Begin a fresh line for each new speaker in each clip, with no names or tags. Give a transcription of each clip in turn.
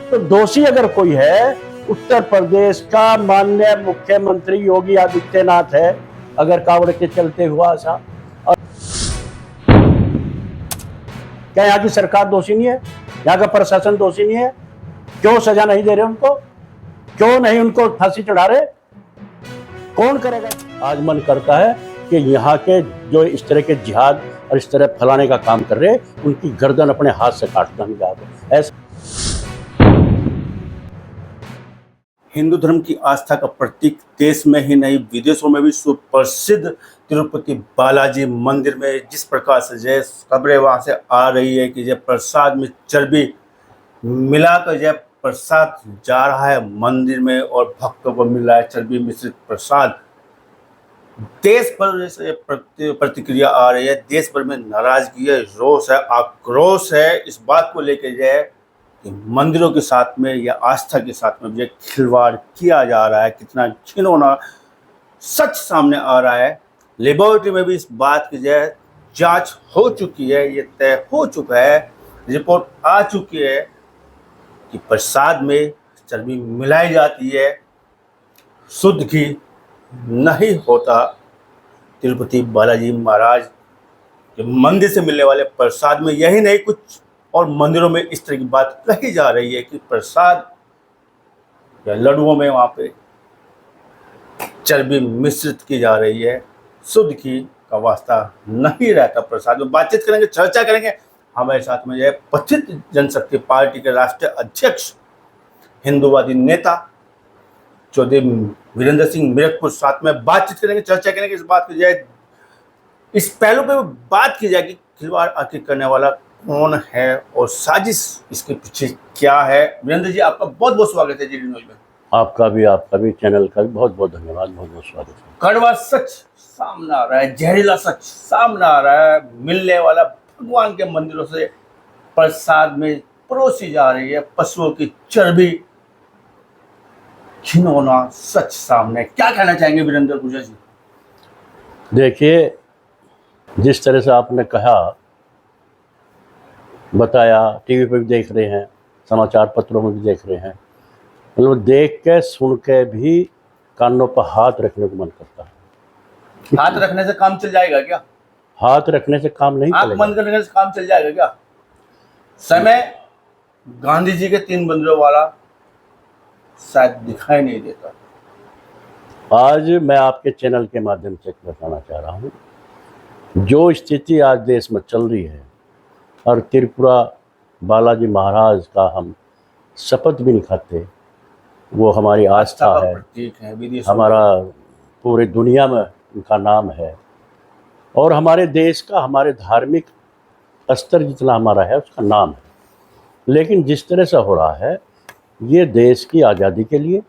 तो दोषी अगर कोई है, उत्तर प्रदेश का माननीय मुख्यमंत्री योगी आदित्यनाथ है, अगर कावड़ के चलते हुआ ऐसा। और क्या यहाँ की सरकार दोषी नहीं है? यहाँ का प्रशासन दोषी नहीं है? क्यों सजा नहीं दे रहे उनको? क्यों नहीं उनको फांसी चढ़ा रहे? कौन करेगा? आज मन करता है कि यहाँ के जो इस तरह के जिहाद और इस तरह फैलाने का काम कर रहे, उनकी गर्दन अपने हाथ से काटना ही चाहते। ऐसा
हिंदू धर्म की आस्था का प्रतीक देश में ही नहीं विदेशों में भी सुप्रसिद्ध तिरुपति बालाजी मंदिर में जिस प्रकार से जय खबरें वहां से आ रही है कि जय प्रसाद में चर्बी मिलाकर जय प्रसाद जा रहा है मंदिर में और भक्तों को मिल रहा है चर्बी मिश्रित प्रसाद। देश भर से प्रतिक्रिया आ रही है, देश भर में नाराजगी है, रोष है, आक्रोश है इस बात को लेकर जय कि मंदिरों के साथ में या आस्था के साथ में जो खिलवाड़ किया जा रहा है, कितना घिनौना सच सामने आ रहा है। लेबोरेटरी में भी इस बात की जो जांच हो चुकी है, ये तय हो चुका है, रिपोर्ट आ चुकी है कि प्रसाद में चर्बी मिलाई जाती है, शुद्ध घी नहीं होता। तिरुपति बालाजी महाराज के मंदिर से मिलने वाले प्रसाद में यही नहीं कुछ और मंदिरों में इस तरह की बात कही जा रही है कि प्रसाद या लड्डुओं में वहाँ पे चर्बी मिश्रित की जा रही है, शुद्ध घी का वास्ता नहीं रहता प्रसाद में। बातचीत करेंगे, चर्चा करेंगे। हमारे साथ में जो है पथित जनशक्ति पार्टी के राष्ट्रीय अध्यक्ष हिंदूवादी नेता चौधरी वीरेंद्र सिंह मिरकपुर, साथ में बातचीत करेंगे, चर्चा करेंगे। इस बात की जाए, इस पहलू पे बात की जाए कि खिलवाड़ आखिर करने वाला कौन है और साजिश इसके पीछे क्या है। वीरेंद्र जी, आपका बहुत बहुत स्वागत है जीडी न्यूज में।
आपका भी चैनल का भी बहुत बहुत धन्यवाद, बहुत बहुत स्वागत है।
कड़वा सच सामने आ रहा है, जहरीला सच सामने आ रहा है। मिलने वाला भगवान के मंदिरों से प्रसाद में परोसी जा रही है पशुओं की चर्बी, घिनौना सच सामने। क्या कहना चाहेंगे वीरेंद्र गुर्जर जी?
देखिए, जिस तरह से आपने कहा, बताया, टीवी पे भी देख रहे हैं, समाचार पत्रों में भी देख रहे हैं, मतलब देख के सुन के भी कानों पर हाथ रखने को मन करता है।
हाथ रखने से काम चल जाएगा क्या?
हाथ रखने से काम नहीं
चलेगा। बंद करने से काम चल जाएगा क्या? समय गांधी जी के 3 बंदरों वाला शायद दिखाई नहीं देता।
आज मैं आपके चैनल के माध्यम से बताना चाह रहा हूँ, जो स्थिति आज देश में चल रही है और त्रिपुरा बालाजी महाराज का हम शपथ भी नहीं खाते, वो हमारी आस्था है, हमारा पूरी दुनिया में उनका नाम है और हमारे देश का, हमारे धार्मिक स्तर जितना हमारा है उसका नाम है। लेकिन जिस तरह से हो रहा है, ये देश की आज़ादी के लिए,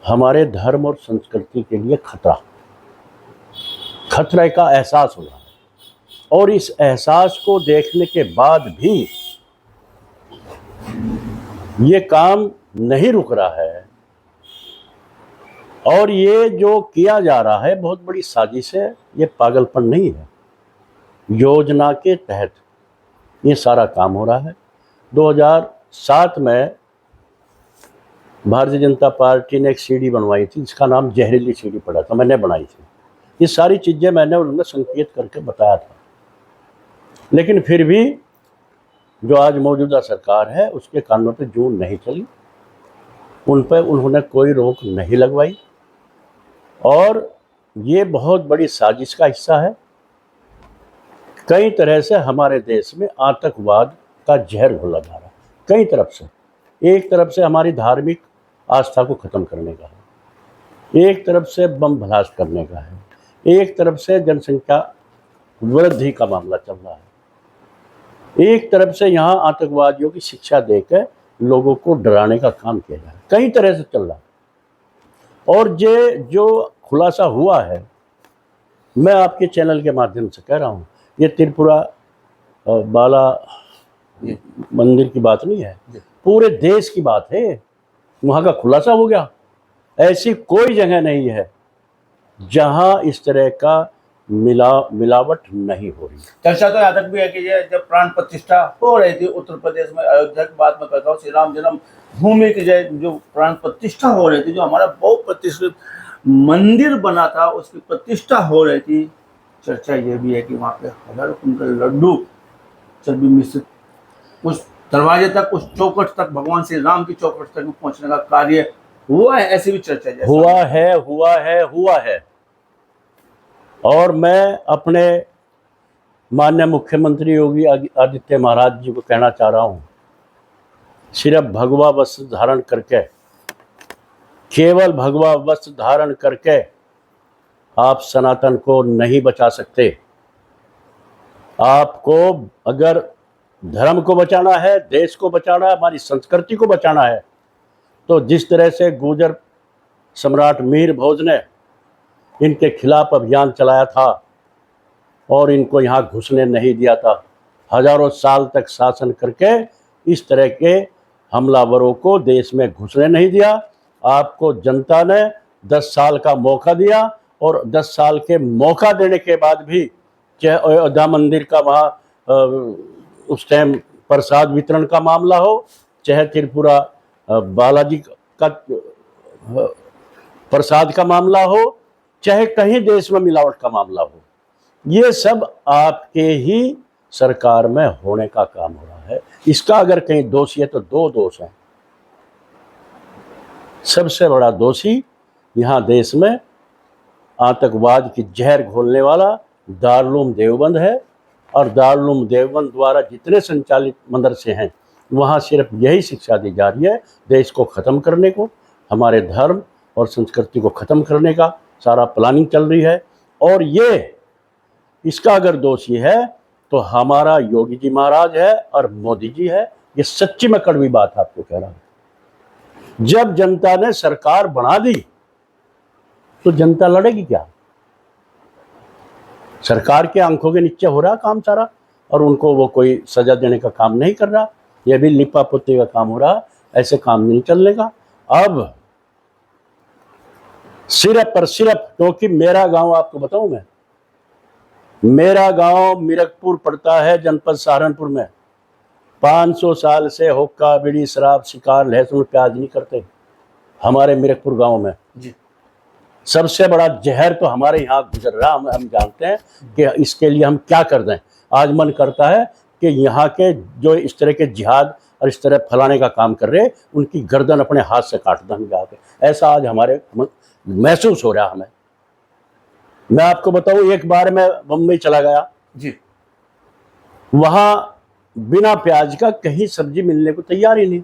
हमारे धर्म और संस्कृति के लिए खतरे का एहसास हो रहा है और इस एहसास को देखने के बाद भी ये काम नहीं रुक रहा है और ये जो किया जा रहा है बहुत बड़ी साजिश है। ये पागलपन नहीं है, योजना के तहत ये सारा काम हो रहा है। 2007 में भारतीय जनता पार्टी ने एक सीडी बनवाई थी जिसका नाम जहरीली सीडी पड़ा था, मैंने बनाई थी। ये सारी चीज़ें मैंने उनमें संकेत करके बताया था, लेकिन फिर भी जो आज मौजूदा सरकार है उसके कानों पे जून नहीं चली, उन पर उन्होंने कोई रोक नहीं लगवाई और ये बहुत बड़ी साजिश का हिस्सा है। कई तरह से हमारे देश में आतंकवाद का जहर घोला जा रहा है, कई तरफ से। एक तरफ से हमारी धार्मिक आस्था को ख़त्म करने का है, एक तरफ से बम ब्लास्ट करने का है, एक तरफ से जनसंख्या वृद्धि का मामला चल रहा है, एक तरफ से यहाँ आतंकवादियों की शिक्षा देकर लोगों को डराने का काम किया जा रहा है, कई तरह से चल रहा है। और ये जो खुलासा हुआ है, मैं आपके चैनल के माध्यम से कह रहा हूँ, ये त्रिपुरा बाला मंदिर की बात नहीं है, पूरे देश की बात है। वहाँ का खुलासा हो गया। ऐसी कोई जगह नहीं है जहाँ इस तरह का मिलावट नहीं हो रही।
चर्चा तो यहाँ तक भी है कि ये जब प्राण प्रतिष्ठा हो रही थी उत्तर प्रदेश में, अयोध्या की बात मैं करता हूँ, श्री राम जन्म भूमि की जो प्राण प्रतिष्ठा हो रही थी, जो हमारा बहुप्रतिष्ठित मंदिर बना था उसकी प्रतिष्ठा हो रही थी, चर्चा ये भी है कि वहाँ पे हजारों कुंटल लड्डू चर्बी मिश्रित उस दरवाजे तक, उस चौखट तक, भगवान श्री राम की चौखट तक पहुंचने का कार्य हुआ है, ऐसी भी चर्चा है।
हुआ है। और मैं अपने माननीय मुख्यमंत्री योगी आदित्य महाराज जी को कहना चाह रहा हूँ, सिर्फ भगवा वस्त्र धारण करके, केवल भगवा वस्त्र धारण करके आप सनातन को नहीं बचा सकते। आपको अगर धर्म को बचाना है, देश को बचाना है, हमारी संस्कृति को बचाना है, तो जिस तरह से गुर्जर सम्राट मीर भोज ने इनके खिलाफ अभियान चलाया था और इनको यहाँ घुसने नहीं दिया था, हजारों साल तक शासन करके इस तरह के हमलावरों को देश में घुसने नहीं दिया। आपको जनता ने 10 साल का मौका दिया और 10 साल के मौका देने के बाद भी, चाहे अयोध्या मंदिर का वहाँ उस टाइम प्रसाद वितरण का मामला हो, चाहे त्रिपुरा बालाजी का प्रसाद का मामला हो, चाहे कहीं देश में मिलावट का मामला हो, ये सब आपके ही सरकार में होने का काम हो रहा है। इसका अगर कहीं दोषी है तो 2 दोष हैं। सबसे बड़ा दोषी यहाँ देश में आतंकवाद की जहर घोलने वाला दारुल देवबंद है, और दारुल देवबंद द्वारा जितने संचालित मदरसे हैं वहाँ सिर्फ यही शिक्षा दी जा रही है, देश को ख़त्म करने को, हमारे धर्म और संस्कृति को ख़त्म करने का सारा प्लानिंग चल रही है। और ये इसका अगर दोषी है तो हमारा योगी जी महाराज है और मोदी जी है। ये सच्ची में कड़वी बात आपको कह रहा हूं। जब जनता ने सरकार बना दी तो जनता लड़ेगी क्या? सरकार के आंखों के नीचे हो रहा काम सारा, और उनको वो कोई सजा देने का काम नहीं कर रहा, यह भी लिपा पोती का काम हो रहा। ऐसे काम नहीं चलने का। अब सिर्फ और सिर्फ, क्योंकि मेरा गांव आपको बताऊं मैं, मेरा गांव मिरकपुर पड़ता है जनपद सहारनपुर में। 500 साल से हुक्का, बीड़ी, शराब, शिकार, लहसुन, प्याज नहीं करते हमारे मिरकपुर गांव में
जी।
सबसे बड़ा जहर तो हमारे यहाँ गुजर रहा, हम जानते हैं कि इसके लिए हम क्या कर दें। आज मन करता है कि यहाँ के जो इस तरह के जिहाद और इस तरह फलाने का काम कर रहे, उनकी गर्दन अपने हाथ से काट दें जाके। ऐसा आज हमारे महसूस हो रहा हमें। मैं आपको बताऊं, एक बार मैं बम्बई चला गया
जी,
वहां बिना प्याज का कहीं सब्जी मिलने को तैयार ही नहीं।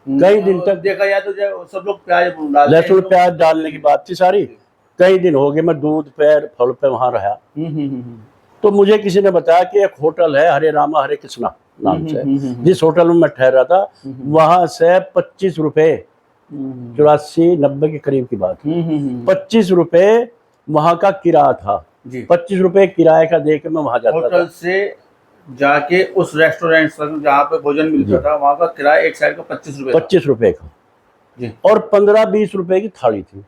कई दिन तक
देखा जाए तो सब लोग प्याज डालते हैं,
लहसुन प्याज डालने की बात थी सारी। कई दिन हो गए मैं दूध पे फल पे वहां रहा। तो मुझे किसी ने बताया कि एक होटल है हरे रामा हरे कृष्णा नाम से, जिस होटल में मैं ठहरा था वहां से 25 रुपए, 84-90 के करीब की बात, 25 रुपए वहां का किराया था। 25 रुपए किराए का दे के मैं वहां जाता
होटल
था।
से जाके उस रेस्टोरेंट जहाँ पे भोजन मिलता था वहाँ का किराया एक साइड का 25 रुपए
25 रुपए का
जी।
और 15-20 रुपए की थाली थी।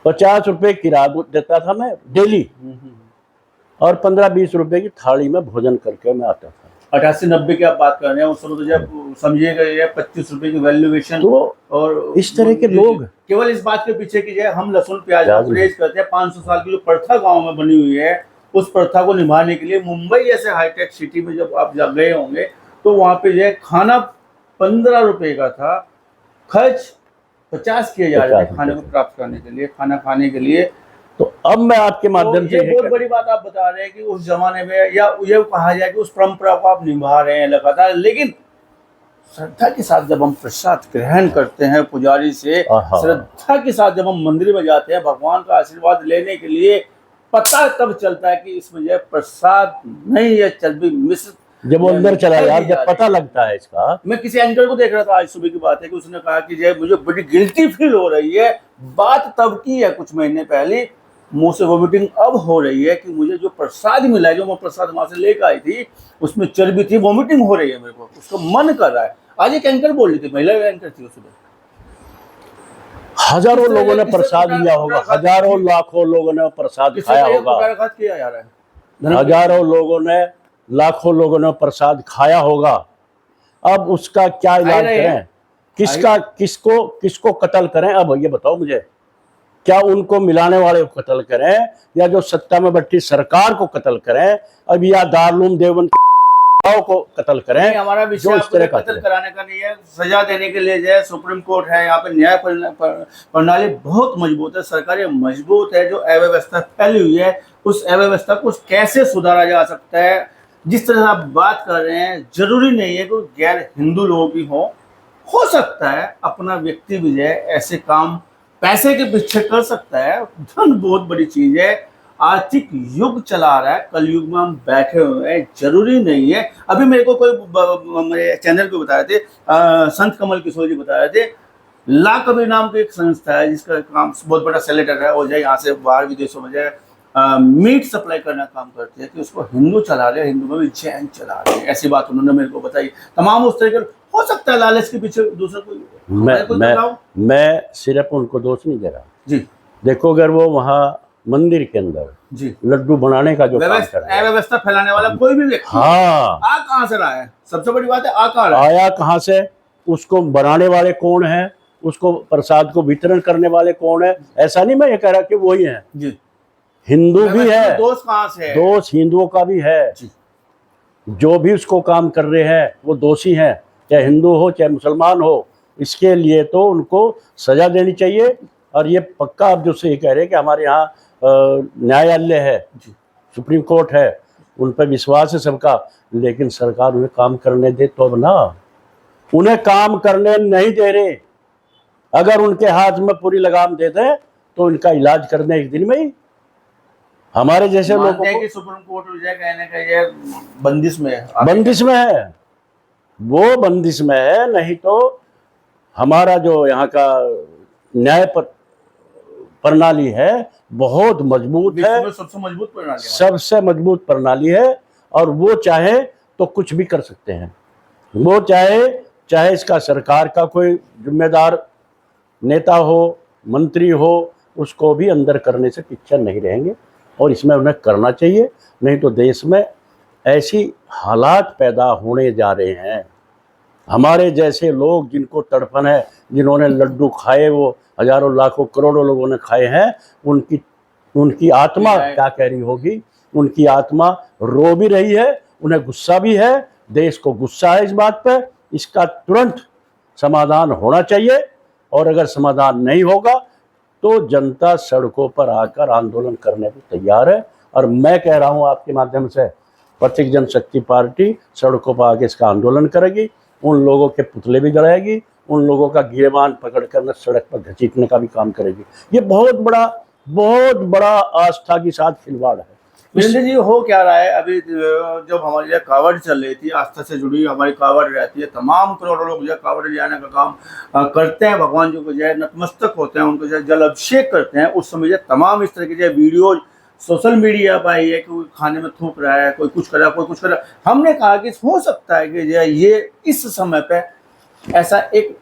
50 रुपए किराया देता था मैं डेली, और 15-20 रुपए की थाली में भोजन करके मैं आता था।
88-90 की आप बात कर रहे हैं, उस समय तो जब समझिएगा ये 25 रुपए की वैल्यूएशन।
तो
और
इस तरह के लोग
केवल इस बात के पीछे की जाए हम लहसुन प्याज का परहेज करते हैं। 500 साल की जो प्रथा गांव में बनी हुई है, उस प्रथा को निभाने के लिए मुंबई जैसे हाईटेक सिटी में जब आप गए होंगे तो वहाँ पे जो है खाना 15 रुपए का था, खर्च 50 किए जा रहे थे खाने को प्राप्त करने के लिए, खाना खाने के लिए।
तो अब मैं आपके माध्यम से
ये बहुत बड़ी बात आप बता रहे हैं कि उस जमाने में, या ये कहा जाए कि उस परंपरा को आप निभा रहे हैं लगातार, लेकिन श्रद्धा के साथ जब हम प्रसाद ग्रहण करते हैं पुजारी से, श्रद्धा के साथ जब हम मंदिर में जाते हैं भगवान का आशीर्वाद लेने के लिए, पता तब चलता है कि इसमें यह प्रसाद नहीं है, चर्बी मिश्रित।
जब वो अंदर चला यार, जब पता लगता है इसका।
मैं किसी एंकर को देख रहा था आज सुबह की बात है कि उसने कहा कि जय मुझे बड़ी गिल्टी फील हो रही है। बात तब की है कुछ महीने पहले, मुंह से वोमिटिंग अब हो रही है कि मुझे जो प्रसाद मिला है, जो मैं प्रसाद वहां से लेकर आई थी, उसमें चर्बी थी, वोमिटिंग हो रही है, मेरे को उसका मन कर रहा है। आज एक एंकर बोल रही थी, महिला एंकर थी सुबह।
हजारों लोगों ने प्रसाद लिया होगा, हजारों लाखों लोगों ने प्रसाद खाया होगा,
किया जा रहा है,
हजारों लोगों ने, लाखों लोगों ने प्रसाद खाया होगा। अब उसका क्या इलाज करें, किसका किसको किसको कत्ल करें? अब ये बताओ मुझे, क्या उनको मिलाने वाले को कत्ल करें या जो सत्ता में बैठी सरकार को कत्ल करें, अब या दारुल देवबंद को कत्ल करें?
हमारा विषय
जो इस तरह का
कत्ल कराने का नहीं है, सजा देने के लिए जो सुप्रीम कोर्ट है, यहाँ पे न्याय प्रणाली बहुत मजबूत है, सरकारें मजबूत है। जो अव्यवस्था फैली हुई है, उस अव्यवस्था को कैसे सुधारा जा सकता है? जिस तरह से आप बात कर रहे हैं, जरूरी नहीं है कि गैर हिंदू लोग भी हो सकता है अपना व्यक्ति भी है ऐसे काम पैसे के पीछे कर सकता है। धन बहुत बड़ी चीज है, आर्थिक युग चला रहा है, कलयुग में हम बैठे हुए हैं, जरूरी नहीं है। अभी मेरे को कोई मेरे चैनल पे बताए थे, संत कमल किशोर जी बता रहे थे, ला कबीर नाम की एक संस्था है जिसका काम बहुत बड़ा सेलेटर है, और जाए यहाँ से बाहर विदेशों में जाए मीट सप्लाई करना काम करते हैं, कि उसको हिंदू चला रहे, हिंदू में भी जैन चला रहे हैं, ऐसी बात उन्होंने मेरे को बताई। तमाम उस तरह के हो सकता है लालच के पीछे दूसरा कोई
मैं सिर्फ उनको दोष नहीं दे रहा
जी।
देखो, अगर वो वहाँ मंदिर के अंदर
जी
लड्डू बनाने का जो काम कर रहे हैं,
अव्यवस्था फैलाने वाला कोई भी व्यक्ति,
हाँ,
आ कहाँ से रहा है? सबसे बड़ी बात है, आ कहाँ रहा है?
आया कहाँ से, उसको बनाने वाले कौन है, उसको प्रसाद को वितरण करने वाले कौन है? ऐसा नहीं मैं ये कह रहा कि वही है
जी,
हिंदू भी है,
दोष कहाँ से है?
दोष हिंदुओं का भी है
जी।
जो भी उसको काम कर रहे हैं वो दोषी हैं, चाहे हिंदू हो चाहे मुसलमान हो। इसके लिए तो उनको सजा देनी चाहिए। और ये पक्का आप जो से कह रहे हैं कि हमारे यहाँ न्यायालय है, सुप्रीम कोर्ट है, उन पर विश्वास है सबका, लेकिन सरकार उन्हें काम करने दे तो अब ना, उन्हें काम करने नहीं दे रहे। अगर उनके हाथ में पूरी लगाम दे दें तो इनका इलाज कर दें एक दिन में ही। हमारे जैसे लोगों को
सुप्रीम कोर्ट कहने का ये बंदिश में है,
बंदिश में है, वो बंदिश में है, नहीं तो हमारा जो यहाँ का न्याय प्रणाली है बहुत मजबूत है,
सबसे मजबूत प्रणाली,
सबसे मजबूत प्रणाली है। और वो चाहे तो कुछ भी कर सकते हैं, वो चाहे इसका सरकार का कोई जिम्मेदार नेता हो, मंत्री हो, उसको भी अंदर करने से पीछे नहीं रहेंगे। और इसमें उन्हें करना चाहिए, नहीं तो देश में ऐसी हालात पैदा होने जा रहे हैं। हमारे जैसे लोग जिनको तड़पन है, जिन्होंने लड्डू खाए, वो हजारों लाखों करोड़ों लोगों ने खाए हैं, उनकी आत्मा क्या कह रही होगी? उनकी आत्मा रो भी रही है, उन्हें गुस्सा भी है, देश को गुस्सा है इस बात पे। इसका तुरंत समाधान होना चाहिए, और अगर समाधान नहीं होगा तो जनता सड़कों पर आकर आंदोलन करने को तैयार है। और मैं कह रहा हूं आपके माध्यम से, प्रत्येक जनशक्ति पार्टी सड़कों पर आके इसका आंदोलन करेगी, उन लोगों के पुतले भी जलाएगी, उन लोगों का गिरेबान पकड़कर सड़क पर घसीटने का भी काम करेगी। ये बहुत बड़ा आस्था के साथ खिलवाड़ है।
वीरेंद्र जी, हो क्या रहा है अभी? जब हमारी जो कावड़ चल रही थी, आस्था से जुड़ी हमारी कावड़ रहती है, तमाम करोड़ों लोग जो कावड़ ले जाने का काम करते हैं, भगवान जी को जो है नतमस्तक होते हैं, उनको जो जल अभिषेक करते हैं। उस समय जो तमाम इस तरह की जो वीडियो सोशल मीडिया पर आई है कि कोई खाने में थूक रहा है, कोई कुछ कर रहा है, कोई कुछ कर रहा है। हमने कहा कि हो सकता है कि जो ये इस समय पे ऐसा एक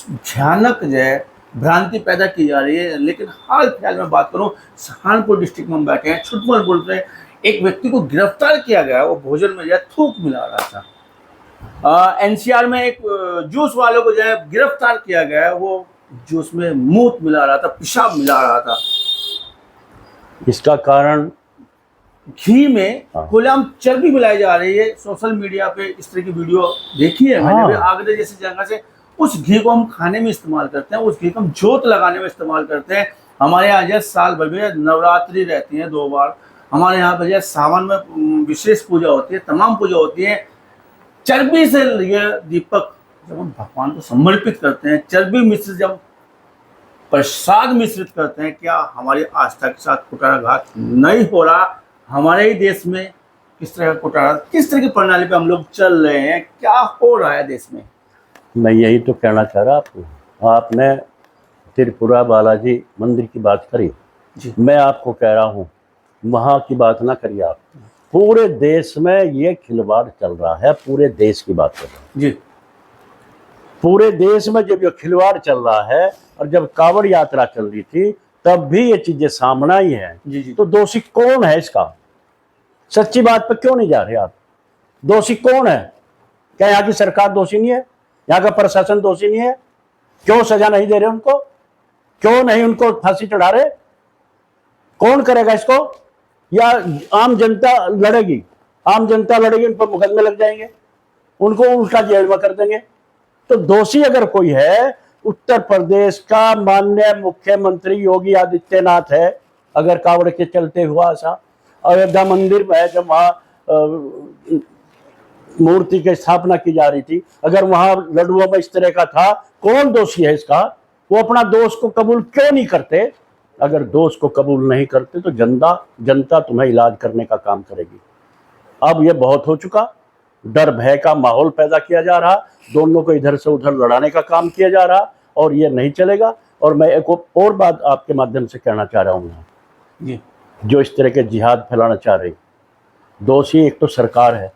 भयानक जो है भ्रांति पैदा की जा रही है। लेकिन हाल फिलहाल में बात करूं, सहारनपुर डिस्ट्रिक्ट में हम बैठे हैं, छुटमलपुर में एक व्यक्ति को गिरफ्तार किया गया। वो भोजन में जो है थूक मिला रहा था। एनसीआर में एक जूस वाले को जो है गिरफ्तार किया गया, वो जूस में मूत मिला रहा था, पेशाब मिला रहा था।
इसका कारण
घी में खुलेआम चर्बी मिलाई जा रही है। सोशल मीडिया पे इस तरह की वीडियो देखी है मैंने भी। आगरे जैसी जगह से उस घी को हम खाने में इस्तेमाल करते हैं, उस घी को हम जोत लगाने में इस्तेमाल करते हैं। हमारे यहाँ जो साल भर में नवरात्रि रहती है 2 बार, हमारे यहाँ पर जो सावन में विशेष पूजा होती है, तमाम पूजा होती है। चर्बी से ये दीपक जब हम भगवान को समर्पित करते हैं, चर्बी मिश्रित जब प्रसाद मिश्रित करते हैं, क्या हमारी आस्था के साथ कुठाराघात नहीं हो रहा? हमारे ही देश में किस तरह का कुठाराघात, किस तरह की प्रणाली पे हम लोग चल रहे हैं, क्या हो रहा है देश में?
मैं यही तो कहना चाह रहा आपको। आपने त्रिपुरा बालाजी मंदिर की बात करी
जी।
मैं आपको कह रहा हूँ वहाँ की बात ना करिए आप। पूरे देश में ये खिलवाड़ चल रहा है, पूरे देश की बात कर रहा हूँ
जी।
पूरे देश में जब ये खिलवाड़ चल रहा है, और जब कावड़ यात्रा चल रही थी तब भी ये चीजें सामने आई हैं।
जी जी।
तो दोषी कौन है इसका? सच्ची बात पर क्यों नहीं जा रहे आप? दोषी कौन है? क्या यहाँ की सरकार दोषी नहीं है? यहाँ का प्रशासन दोषी नहीं है? क्यों सजा नहीं दे रहे उनको? क्यों नहीं उनको फांसी चढ़ा रहे? कौन करेगा इसको? या आम जनता लड़ेगी? आम जनता लड़ेगी, उन पर मुकदमे लग जाएंगे, उनको उल्टा जेल में कर देंगे। तो दोषी अगर कोई है, उत्तर प्रदेश का माननीय मुख्यमंत्री योगी आदित्यनाथ है। अगर कावड़ के चलते हुआ ऐसा अयोध्या मंदिर में जब वहां मूर्ति की स्थापना की जा रही थी, अगर वहां लड्डुओं में इस तरह का था, कौन दोषी है इसका? वो अपना दोष को कबूल क्यों नहीं करते? अगर दोष को कबूल नहीं करते तो जनता तुम्हें इलाज करने का काम करेगी। अब ये बहुत हो चुका, डर भय का माहौल पैदा किया जा रहा, दोनों को इधर से उधर लड़ाने का काम किया जा रहा, और ये नहीं चलेगा। और मैं एक और बात आपके माध्यम से कहना चाह रहा हूँ, जो इस तरह के जिहाद फैलाना चाह रही, दोषी एक तो सरकार है,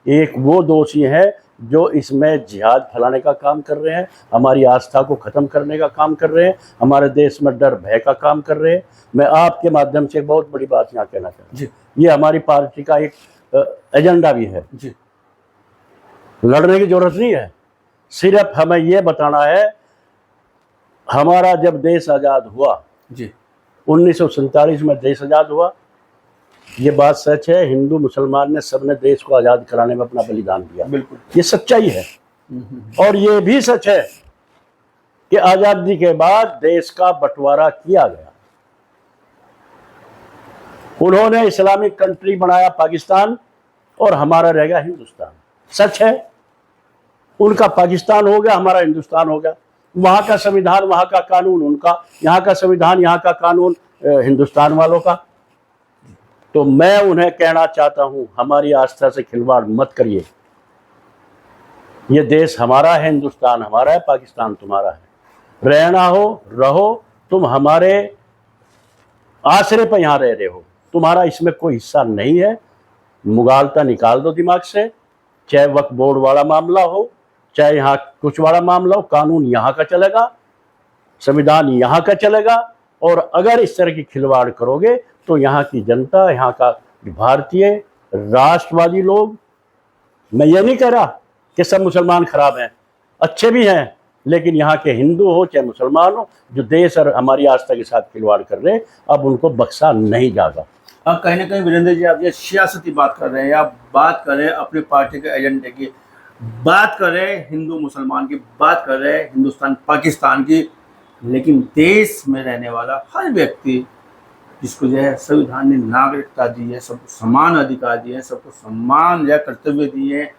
एक वो दोषी है जो इसमें जिहाद फैलाने का काम कर रहे हैं, हमारी आस्था को ख़त्म करने का काम कर रहे हैं, हमारे देश में डर भय का काम कर रहे हैं। मैं आपके माध्यम से एक बहुत बड़ी बात यहाँ कहना चाहता हूँ, ये हमारी पार्टी का एक एजेंडा भी है जी। लड़ने की जरूरत नहीं है, सिर्फ हमें ये बताना है, हमारा जब देश आज़ाद हुआ जी, 1947 में देश आज़ाद हुआ, ये बात सच है, हिंदू मुसलमान ने सबने देश को आज़ाद कराने में अपना बलिदान दिया, बिल्कुल, ये सच्चाई है। और ये भी सच है कि आज़ादी के बाद देश का बंटवारा किया गया, उन्होंने इस्लामिक कंट्री बनाया पाकिस्तान, और हमारा रह गया हिंदुस्तान। सच है, उनका पाकिस्तान हो गया, हमारा हिंदुस्तान हो गया। वहाँ का संविधान, वहाँ का कानून उनका, यहाँ का संविधान, यहाँ का कानून हिंदुस्तान वालों का। तो मैं उन्हें कहना चाहता हूँ, हमारी आस्था से खिलवाड़ मत करिए। ये देश हमारा है, हिंदुस्तान हमारा है, पाकिस्तान तुम्हारा है। रहना हो रहो, तुम हमारे आसरे पर यहाँ रह रहे हो, तुम्हारा इसमें कोई हिस्सा नहीं है। मुगालता निकाल दो दिमाग से, चाहे वक्फ बोर्ड वाला मामला हो, चाहे यहाँ कुछ वाला मामला हो, कानून यहाँ का चलेगा, संविधान यहाँ का चलेगा। और अगर इस तरह की खिलवाड़ करोगे तो यहाँ की जनता, यहाँ का भारतीय राष्ट्रवादी लोग, मैं ये नहीं कह रहा कि सब मुसलमान खराब हैं, अच्छे भी हैं, लेकिन यहाँ के हिंदू हो चाहे मुसलमान हो, जो देश और हमारी आस्था के साथ खिलवाड़ कर रहे हैं, अब उनको बख्शा नहीं जाएगा।
अब कहीं ना कहीं वीरेंद्र जी, आप ये सियासती बात कर रहे हैं, या बात कर रहे हैं अपनी पार्टी के एजेंडे की, बात कर रहे हैं हिंदू मुसलमान की, बात कर रहे हैं हिंदुस्तान पाकिस्तान की, लेकिन देश में रहने वाला हर व्यक्ति जिसको जो है संविधान ने नागरिकता दी है, सबको समान अधिकार दिए हैं, सबको समान जो कर्तव्य दिए हैं,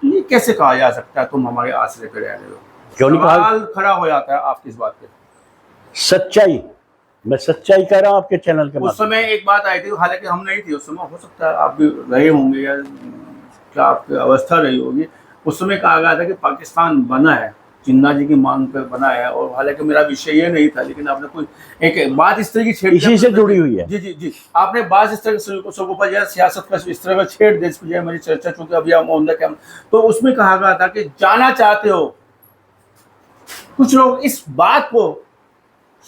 ये कैसे कहा जा सकता है तुम हमारे आसरे पे रह रहे हो?
क्यों नहीं
सवाल खड़ा हो जाता है आपकी इस बात पे।
सच्चाई, मैं सच्चाई कह रहा हूँ आपके चैनल के।
उस समय एक बात आई थी, हालांकि हम नहीं थे उस समय, हो सकता है आप भी रहे होंगे या क्या आपकी अवस्था रही होगी, उस समय कहा गया था कि पाकिस्तान बना है, जिन्ना जी की मांग पे बना है, और हालांकि मेरा विषय ये नहीं था, लेकिन आपने कोई एक बात इस तरह की छेड़,
इसी से जुड़ी हुई है।
जी जी जी, आपने बात इस तरह से सियासत का इस तरह का छेड़ दे, इस पर मेरी चर्चा चूंकि अभी हम ऑन द कैमरा, तो उसमें कहा गया था कि जाना चाहते हो, कुछ लोग इस बात को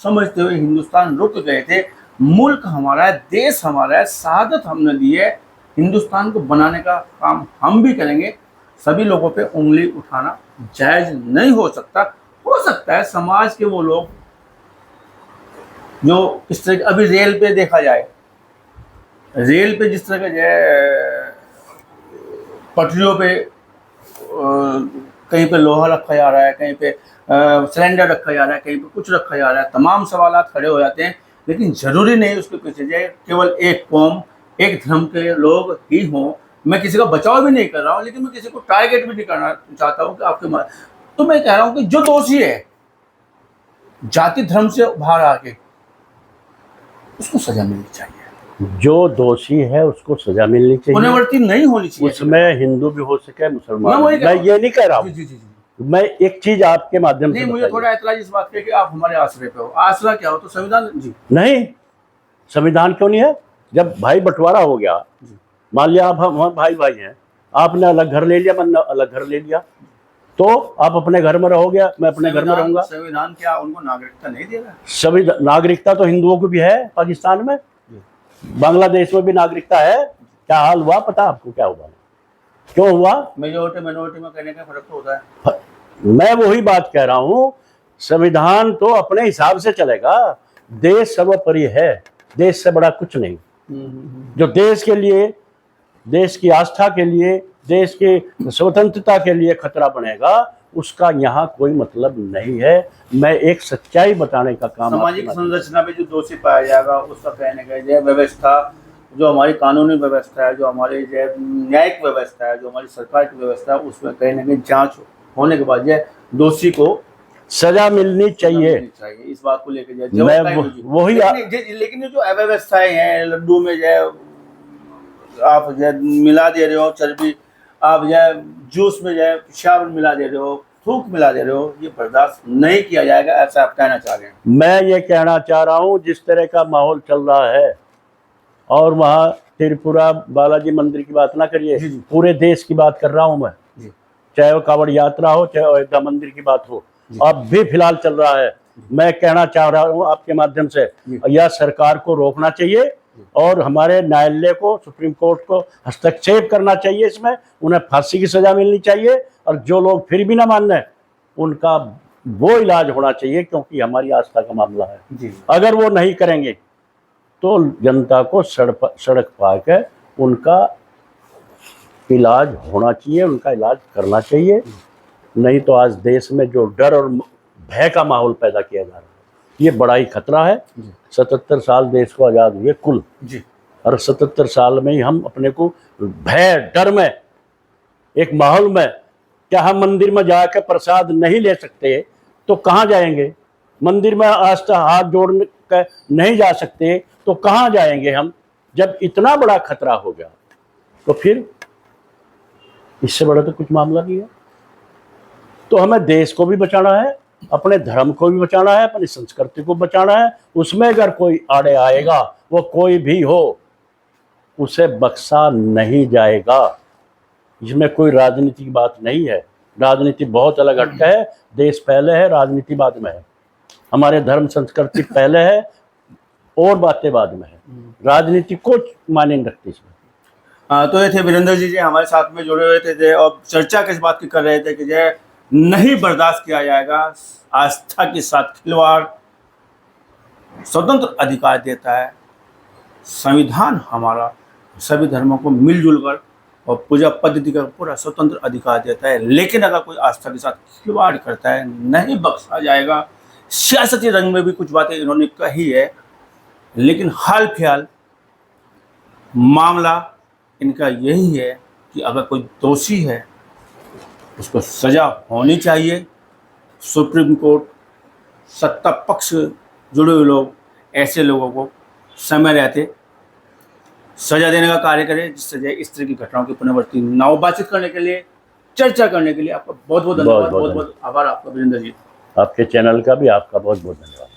समझते हुए हिंदुस्तान रुक गए थे। मुल्क हमारा है, देश हमारा है, शहादत हमने दी है, हिंदुस्तान को बनाने का काम हम भी करेंगे। सभी लोगों पे उंगली उठाना जायज नहीं हो सकता। हो सकता है समाज के वो लोग जो इस तरह, अभी रेल पे देखा जाए, रेल पे जिस तरह का जो है पटरियों पे कहीं पे लोहा रखा जा रहा है, कहीं पे सिलेंडर रखा जा रहा है, कहीं पे कुछ रखा जा रहा है, तमाम सवाल खड़े हो जाते हैं। लेकिन ज़रूरी नहीं उसके पीछे जाए केवल एक कौम, एक धर्म के लोग ही हों। मैं किसी का बचाव भी नहीं कर रहा हूँ, लेकिन मैं किसी को टारगेट भी नहीं करना चाहता हूँ कि आपके तो मैं कह रहा हूँ कि जो दोषी है जाति धर्म से बाहर आके, उसको सजा मिलनी चाहिए। जो दोषी है उसको सजा मिलनी चाहिए, पुनरावृत्ति नहीं होनी चाहिए। उसमें हिंदू भी हो सके, मुसलमान। मैं ये नहीं कह रहा हूँ। मैं एक चीज आपके माध्यम से, मुझे थोड़ा एतराज इस बात के कि आप हमारे आश्रय पे हो। आश्रय क्या हो तो संविधान जी नहीं, संविधान क्यों नहीं है? जब भाई बंटवारा हो गया, मान लिया आप हम भाई भाई हैं, आपने अलग घर ले लिया, मैंने अलग घर ले लिया,
तो आप अपने घर में रहोगे, मैं अपने घर में रहूंगा।
संविधान क्या उनको नागरिकता नहीं दे रहा?
सभी नागरिकता तो हिंदुओं को भी है पाकिस्तान में, बांग्लादेश में भी नागरिकता है। क्या हाल हुआ पता आपको? क्या हुआ, क्यों हुआ?
मेजोरिटी माइनॉरिटी में कहने का फर्क तो होता है।
मैं वही बात कह रहा हूं, संविधान तो अपने हिसाब से चलेगा, देश सर्वोपरि है, देश से बड़ा कुछ नहीं। जो देश के लिए, देश की आस्था के लिए, देश की स्वतंत्रता के लिए खतरा बनेगा, उसका यहाँ कोई मतलब नहीं है। मैं एक सच्चाई बताने का काम।
सामाजिक संरचना में जो दोषी पाया जाएगा उसका कहने का जो व्यवस्था, जो हमारी कानूनी व्यवस्था है, जो हमारी जो न्यायिक व्यवस्था है, जो हमारी सरकार की व्यवस्था है, उसमें कहीं ना कहीं जांच होने के बाद दोषी को
सजा मिलनी चाहिए।
इस बात को लेकर
मैं वही
लेकिन जो अव्यवस्थाएं हैं, लड्डू में आप मिला दे रहे हो चर्बी, आप जूस में पेशाब मिला दे रहे हो, थूक मिला दे रहे हो, ये बर्दाश्त नहीं किया जाएगा, ऐसा आप कहना चाह रहे हैं?
मैं ये कहना चाह रहा हूँ, जिस तरह का माहौल चल रहा है, और वहाँ त्रिपुरा बालाजी मंदिर की बात ना करिए, पूरे देश की बात कर रहा हूँ मैं, चाहे वो कांवड़ यात्रा हो, चाहे अयोध्या मंदिर की बात हो, अब भी फिलहाल चल रहा है। मैं कहना चाह रहा हूँ आपके माध्यम से, यह सरकार को रोकना चाहिए और हमारे न्यायालय को, सुप्रीम कोर्ट को हस्तक्षेप करना चाहिए इसमें, उन्हें फांसी की सजा मिलनी चाहिए, और जो लोग फिर भी ना मान रहे उनका वो इलाज होना चाहिए, क्योंकि हमारी आस्था का मामला है। अगर वो नहीं करेंगे तो जनता को सड़क पाकर उनका इलाज होना चाहिए, उनका इलाज करना चाहिए। नहीं तो आज देश में जो डर और भय का माहौल पैदा किया जा रहा है, ये बड़ा ही खतरा है। 77 साल देश को आज़ाद हुए कुल, और 77 साल में ही हम अपने को भय, डर में, एक माहौल में, क्या हम मंदिर में जाकर प्रसाद नहीं ले सकते तो कहाँ जाएंगे? मंदिर में आस्था हाथ जोड़ कर नहीं जा सकते तो कहाँ जाएंगे हम? जब इतना बड़ा खतरा हो गया तो फिर इससे बड़ा तो कुछ मामला नहीं है। तो हमें देश को भी बचाना है, अपने धर्म को भी बचाना है, अपनी संस्कृति को बचाना है। उसमें अगर कोई आड़े आएगा, वो कोई भी हो, उसे बख्शा नहीं जाएगा। इसमें कोई राजनीति की बात नहीं है। राजनीति बहुत अलग हटका है। देश पहले है, राजनीति बाद में है। हमारे धर्म संस्कृति पहले है और बातें बाद में है। राजनीति को मायने नहीं रखती इसमें।
तो ये थे वीरेंद्र जी हमारे साथ में जुड़े हुए थे और चर्चा किस बात की कर रहे थे कि नहीं बर्दाश्त किया जाएगा आस्था के साथ खिलवाड़। स्वतंत्र अधिकार देता है संविधान, हमारा सभी धर्मों को मिलजुल कर और पूजा पद्धति का पूरा स्वतंत्र अधिकार देता है, लेकिन अगर कोई आस्था के साथ खिलवाड़ करता है नहीं बख्शा जाएगा। सियासती रंग में भी कुछ बातें इन्होंने कही है, लेकिन हाल फिलहाल मामला इनका यही है कि अगर कोई दोषी है उसको सजा होनी चाहिए। सुप्रीम कोर्ट, सत्ता पक्ष जुड़े हुए लोग ऐसे लोगों को समय रहते सजा देने का कार्य करें, जिससे इस तरह की घटनाओं की पुनरावृत्ति न हो। बातचीत करने के लिए, चर्चा करने के लिए आपका बहुत बहुत धन्यवाद। बहुत बहुत आभार आपका वीरेंद्र जी।
आपके चैनल का भी आपका बहुत बहुत धन्यवाद।